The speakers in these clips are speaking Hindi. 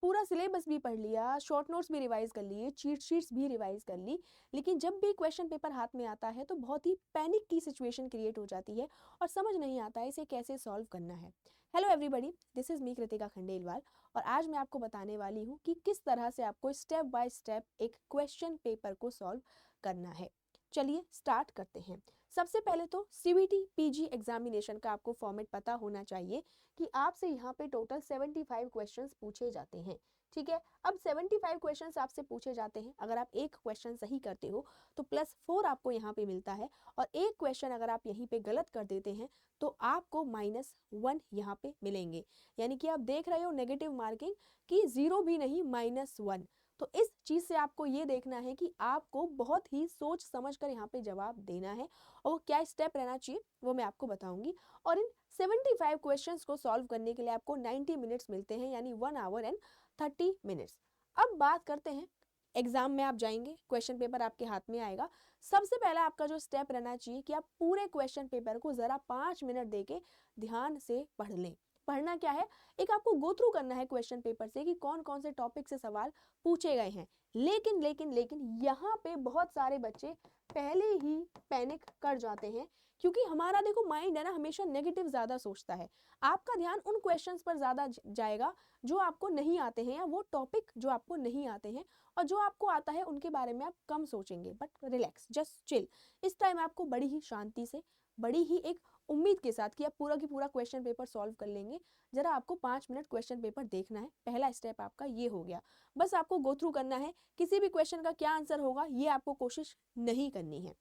पूरा सिलेबस भी पढ़ लिया, शॉर्ट नोट्स भी रिवाइज कर लिए, चीट शीट्स भी रिवाइज कर ली, लेकिन जब भी क्वेश्चन पेपर हाथ में आता है तो बहुत ही पैनिक की सिचुएशन क्रिएट हो जाती है और समझ नहीं आता है इसे कैसे सॉल्व करना है। Hello everybody, this is me Kritika Khandelwal और आज मैं आपको बताने वाली हूँ कि किस तरह से आपको स्टेप बाय स्टेप एक क्वेश्चन पेपर को सॉल्व करना है। चलिए स्टार्ट करते हैं। सबसे पहले तो सीबीटी पीजी एग्जामिनेशन का आपको फॉर्मेट पता होना चाहिए कि आपसे यहाँ पे टोटल 75 क्वेश्चंस पूछे जाते हैं। ठीक है, अब 75 क्वेश्चंस आपसे पूछे जाते हैं। अगर आप एक क्वेश्चन सही करते हो तो +4 आपको यहाँ पे मिलता है और एक क्वेश्चन अगर आप यहीं पे गलत कर देते हैं तो आपको -1 यहाँ पे मिलेंगे। यानी कि आप देख रहे हो नेगेटिव मार्किंग कि 0 भी नहीं, -1। तो इस चीज से आपको ये देखना है कि आपको बहुत ही सोच समझ कर यहाँ पे जवाब देना है और वो क्या स्टेप रहना चाहिए वो मैं आपको बताऊंगी। और इन 75 क्वेश्चंस को सॉल्व करने के लिए आपको 90 मिनट्स मिलते हैं, यानी 1 आवर एंड 30 मिनट्स। अब बात करते हैं, एग्जाम में आप जाएंगे, क्वेश्चन पेपर आपके हाथ में आएगा। सबसे पहला आपका जो स्टेप रहना चाहिए कि आप पूरे क्वेश्चन पेपर को जरा 5 मिनट देके ध्यान से पढ़ लें। पढ़ना क्या है, एक आपको गो थ्रू करना है क्वेश्चन पेपर से कि कौन कौन से टॉपिक से सवाल पूछे गए हैं। लेकिन लेकिन लेकिन यहाँ पे बहुत सारे बच्चे पहले ही पैनिक कर जाते हैं, क्योंकि हमारा देखो माइंड है ना, हमेशा नेगेटिव ज्यादा सोचता है। आपका ध्यान उन क्वेश्चंस पर ज्यादा जाएगा जो आपको नहीं आते हैं, या वो टॉपिक जो आपको नहीं आते हैं, और जो आपको आता है उनके बारे में आप कम सोचेंगे। But relax, just chill. इस टाइम आपको बड़ी ही शांति से, बड़ी ही एक उम्मीद के साथ कि आप पूरा की पूरा क्वेश्चन पेपर सॉल्व कर लेंगे, जरा आपको 5 मिनट क्वेश्चन पेपर देखना है। पहला स्टेप आपका ये हो गया। बस आपको गो थ्रू करना है, किसी भी क्वेश्चन का क्या आंसर होगा ये आपको कोशिश नहीं करनी है।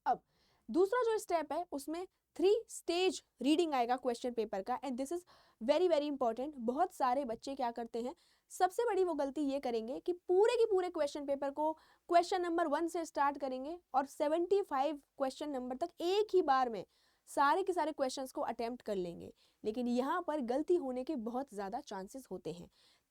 अब दूसरा जो स्टेप है उसमें 3 स्टेज रीडिंग आएगा क्वेश्चन पेपर का, and this is very very important. बहुत सारे बच्चे क्या करते हैं, सबसे बड़ी वो गलती ये करेंगे कि पूरे के पूरे क्वेश्चन पेपर को क्वेश्चन नंबर 1 से स्टार्ट करेंगे और 75 क्वेश्चन नंबर तक एक ही बार में सारे के सारे क्वेश्चंस को अटेम्प्ट कर लेंगे। लेकिन यहाँ पर गलती होने के बहुत ज्यादा चांसेस होते हैं।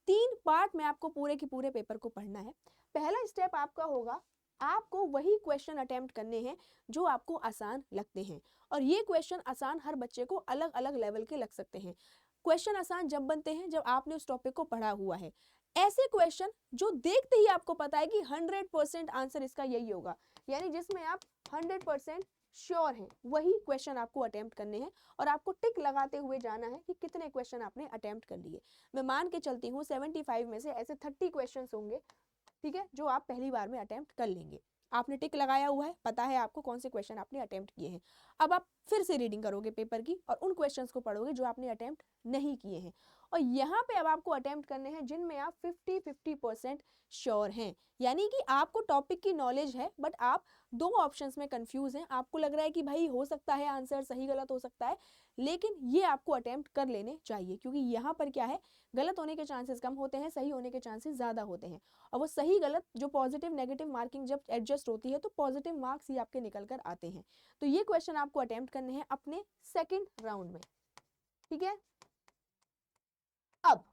3 पार्ट में आपको पूरे के पूरे पेपर को पढ़ना है। पहला स्टेप आपका होगा, आपको वही क्वेश्चन अटेम्प्ट करने हैं जो आपको आसान लगते हैं, और ये क्वेश्चन आसान हर बच्चे को अलग अलग लेवल के लग सकते हैं। क्वेश्चन आसान जब बनते हैं जब आपने उस टॉपिक को पढ़ा हुआ है। ऐसे क्वेश्चन जो देखते ही आपको पता है कि 100% आंसर इसका यही होगा, यानी जिसमें आप 100% श्योर हैं, वही क्वेश्चन आपको अटेम्प्ट करने हैं और आपको टिक लगाते हुए जाना है कि कितने क्वेश्चन आपने अटेम्प्ट कर लिए। मैं मान के चलती हूँ 75 में से ऐसे 30 क्वेश्चन होंगे, ठीक है, जो आप पहली बार में अटेम्प्ट कर लेंगे। आपने टिक लगाया हुआ है, पता है आपको कौन से क्वेश्चन आपने अटेम्प्ट किए हैं। अब आप फिर से रीडिंग करोगे पेपर की और उन क्वेश्चंस को पढ़ोगे जो आपने अटेम्प्ट नहीं किए हैं, और यहाँ पे अब आपको अटेम्प्ट करने हैं जिनमें आप 50-50% श्योर हैं। यानी कि आपको टॉपिक की नॉलेज है बट आप 2 ऑप्शंस में कंफ्यूज हैं। आपको लग रहा है कि भाई हो सकता है आंसर सही गलत हो सकता है, लेकिन ये आपको अटेम्प्ट कर लेने चाहिए, क्योंकि यहाँ पर क्या है, गलत होने के चांसेस कम होते हैं, सही होने के चांसेस ज्यादा होते हैं। और वो सही गलत जो पॉजिटिव नेगेटिव मार्किंग जब एडजस्ट होती है तो पॉजिटिव मार्क्स ही आपके निकल कर आते हैं। तो ये क्वेश्चन आपको अटेम्प्ट करने हैं अपने सेकंड राउंड में, ठीक है। अब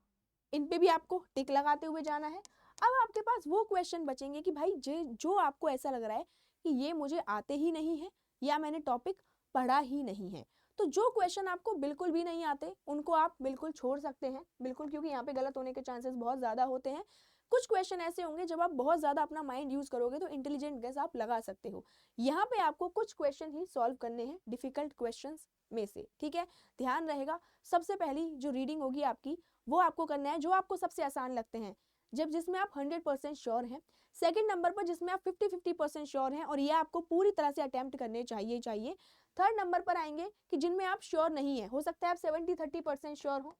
इन पे भी आपको टिक लगाते हुए जाना है। अब आपके पास वो क्वेश्चन बचेंगे कि भाई जो आपको ऐसा लग रहा है कि ये मुझे आते ही नहीं है या मैंने टॉपिक पढ़ा ही नहीं है। तो जो क्वेश्चन आपको बिल्कुल भी नहीं आते उनको आप बिल्कुल छोड़ सकते हैं, बिल्कुल, क्योंकि यहाँ पे गलत होने के चांसेस बहुत ज्यादा होते हैं। कुछ क्वेश्चन ऐसे होंगे जब आप बहुत ज्यादा अपना माइंड यूज करोगे तो इंटेलिजेंट गेस आप लगा सकते हो। यहाँ पे आपको कुछ क्वेश्चन ही सॉल्व करने हैं डिफिकल्ट क्वेश्चंस में से, ठीक है। ध्यान रहेगा, सबसे पहली जो रीडिंग होगी आपकी वो आपको करना है जो आपको सबसे आसान लगते हैं, जब जिसमें आप 100% श्योर हैं। सेकंड नंबर पर जिसमें आप 50-50% श्योर हैं और ये आपको पूरी तरह से अटेम्प्ट करने चाहिए। थर्ड नंबर पर आएंगे कि जिनमें आप श्योर नहीं है, हो सकता है आप 70-30% श्योर हो,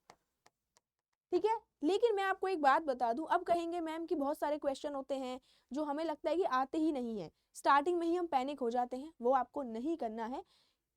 ठीक है। लेकिन मैं आपको एक बात बता दूं, अब कहेंगे मैम कि बहुत सारे क्वेश्चन होते हैं जो हमें लगता है कि आते ही नहीं है, स्टार्टिंग में ही हम पैनिक हो जाते हैं। वो आपको नहीं करना है,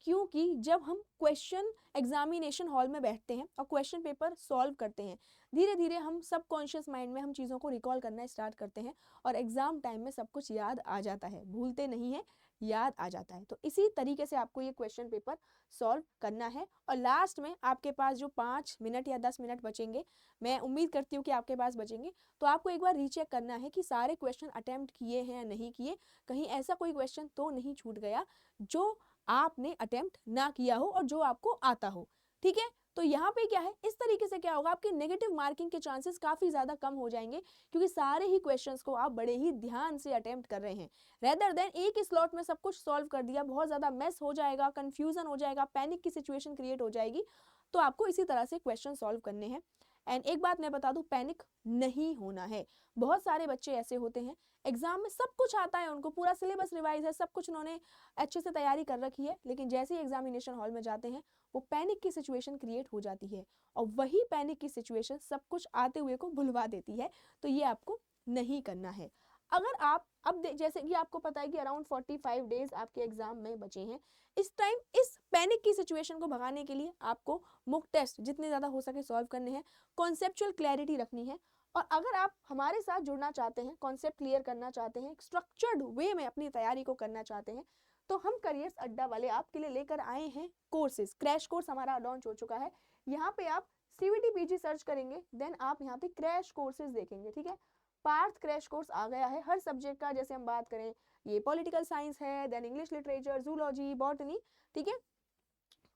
क्योंकि जब हम क्वेश्चन एग्जामिनेशन हॉल में बैठते हैं और क्वेश्चन पेपर सॉल्व करते हैं, धीरे धीरे हम सबकॉन्शियस माइंड में हम चीज़ों को रिकॉल करना स्टार्ट करते हैं और एग्जाम टाइम में सब कुछ याद आ जाता है, भूलते नहीं है, याद आ जाता है। तो इसी तरीके से आपको ये क्वेश्चन पेपर सॉल्व करना है। और लास्ट में आपके पास जो 5 मिनट या 10 मिनट बचेंगे, मैं उम्मीद करती हूँ कि आपके पास बचेंगे, तो आपको एक बार रीचेक करना है कि सारे क्वेश्चन अटेम्प्ट किए हैं या नहीं किए, कहीं ऐसा कोई क्वेश्चन तो नहीं छूट गया जो आपने अटेम्प्ट ना किया हो और जो आपको आता हो, ठीक है। तो यहाँ पे क्या है, इस तरीके से क्या होगा, आपके नेगेटिव मार्किंग के चांसेस काफ़ी ज़्यादा कम हो जाएंगे, क्योंकि सारे ही क्वेश्चंस को आप बड़े ही ध्यान से अटेम्प्ट कर रहे हैं, रेदर देन एक ही स्लॉट में सब कुछ सॉल्व कर दिया, बहुत ज़्यादा मेस हो जाएगा, कन्फ्यूजन हो जाएगा, पैनिक की सिचुएशन क्रिएट हो जाएगी। तो आपको इसी तरह से क्वेश्चन सॉल्व करने हैं। एंड एक बात मैं बता दूं, पैनिक नहीं होना है। बहुत सारे बच्चे ऐसे होते हैं, एग्जाम में सब कुछ आता है, उनको पूरा सिलेबस रिवाइज है, सब कुछ उन्होंने अच्छे से तैयारी कर रखी है, लेकिन जैसे ही एग्जामिनेशन हॉल में जाते हैं वो पैनिक की सिचुएशन क्रिएट हो जाती है, और वही पैनिक की सिचुएशन सब कुछ आते हुए को भुलवा देती है। तो ये आपको नहीं करना है। अगर आप अब जैसे कि आपको पता है कि अराउंड 45 डेज आपके एग्जाम में बचे हैं, इस टाइम इस पैनिक की सिचुएशन को भगाने के लिए आपको मुक टेस्ट जितने ज़्यादा हो सके सॉल्व करने हैं, कॉन्सेप्चुअल क्लैरिटी रखनी है। और अगर आप हमारे साथ जुड़ना चाहते हैं, कॉन्सेप्ट क्लियर करना चाहते हैं, स्ट्रक्चर्ड वे में अपनी तैयारी को करना चाहते हैं, तो हम करियर्स अड्डा वाले आपके लिए लेकर आए हैं कोर्सेज। क्रैश कोर्स हमारा लॉन्च हो चुका है। यहाँ पे आप CVT PG सर्च करेंगे, देन आप यहाँ पे क्रैश कोर्सेज देखेंगे, ठीक है। पार्थ क्रैश कोर्स आ गया है हर सब्जेक्ट का, जैसे हम बात करें ये पॉलिटिकल साइंस है, then English literature, zoology, botany, ठीक है,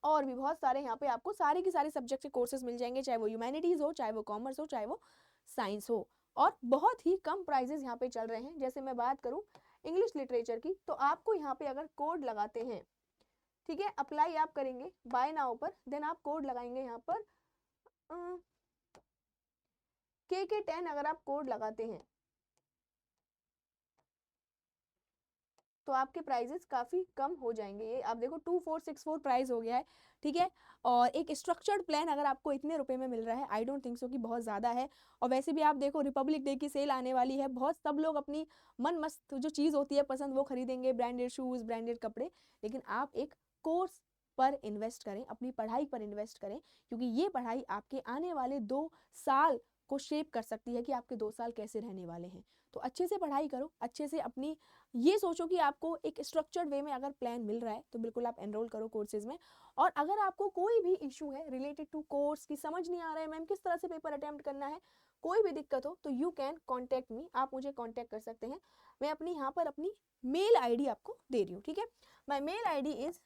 और भी बहुत सारे यहाँ पे आपको सारे के सारे सब्जेक्ट के कोर्सेज मिल जाएंगे, चाहे वो ह्यूमैनिटीज हो, चाहे वो कॉमर्स हो, चाहे वो साइंस हो, और बहुत ही कम प्राइजेस यहाँ पे चल रहे हैं। जैसे मैं बात करूँ इंग्लिश लिटरेचर की, तो आपको यहाँ पे अगर कोड लगाते हैं, ठीक है, अप्लाई आप करेंगे बाय नाउ पर, देन आप कोड लगाएंगे यहाँ पर KK10, अगर आप कोड लगाते हैं तो आपके प्राइजेस काफ़ी कम हो जाएंगे। ये आप देखो 2464 प्राइस हो गया है, ठीक है। और एक स्ट्रक्चर्ड प्लान अगर आपको इतने रुपए में मिल रहा है, आई डोंट थिंक सो कि बहुत ज़्यादा है। और वैसे भी आप देखो रिपब्लिक डे की सेल आने वाली है, बहुत सब लोग अपनी मन मस्त जो चीज़ होती है पसंद वो खरीदेंगे, ब्रांडेड शूज़, ब्रांडेड कपड़े, लेकिन आप एक कोर्स पर इन्वेस्ट करें, अपनी पढ़ाई पर इन्वेस्ट करें, क्योंकि ये पढ़ाई आपके आने वाले 2 साल को शेप कर सकती है कि आपके 2 साल कैसे रहने वाले हैं। तो अच्छे से पढ़ाई करो, अच्छे से अपनी ये सोचो कि आपको एक स्ट्रक्चर्ड वे में अगर प्लान मिल रहा है तो बिल्कुल आप एनरोल करो कोर्सेज में। और अगर आपको कोई भी इशू है रिलेटेड टू कोर्स की, समझ नहीं आ रहा है मैम किस तरह से पेपर अटेम्प्ट करना है, कोई भी दिक्कत हो तो यू कैन कॉन्टैक्ट मी, आप मुझे कॉन्टैक्ट कर सकते हैं। मैं अपनी यहाँ पर अपनी मेल ID आपको दे रही हूँ, ठीक है। My mail ID is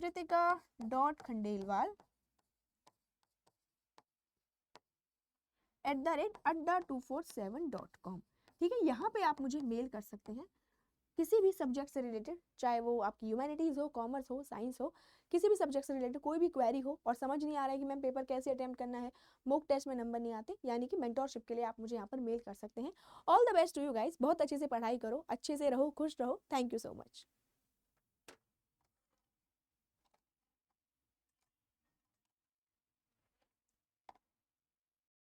kritika.khandelwal@adda247.com, ठीक है। यहाँ पे आप मुझे मेल कर सकते हैं किसी भी सब्जेक्ट से रिलेटेड, चाहे वो आपकी ह्यूमैनिटीज़ हो, कॉमर्स हो, साइंस हो, किसी भी सब्जेक्ट से रिलेटेड कोई भी क्वेरी हो और समझ नहीं आ रहा है कि मैम पेपर कैसे अटेम्प्ट करना है, मॉक टेस्ट में नंबर नहीं आते, यानी कि मेंटोरशिप के लिए आप मुझे यहाँ पर मेल कर सकते हैं। All the best to you guys, बहुत अच्छे से पढ़ाई करो, अच्छे से रहो, खुश रहो। Thank you so much.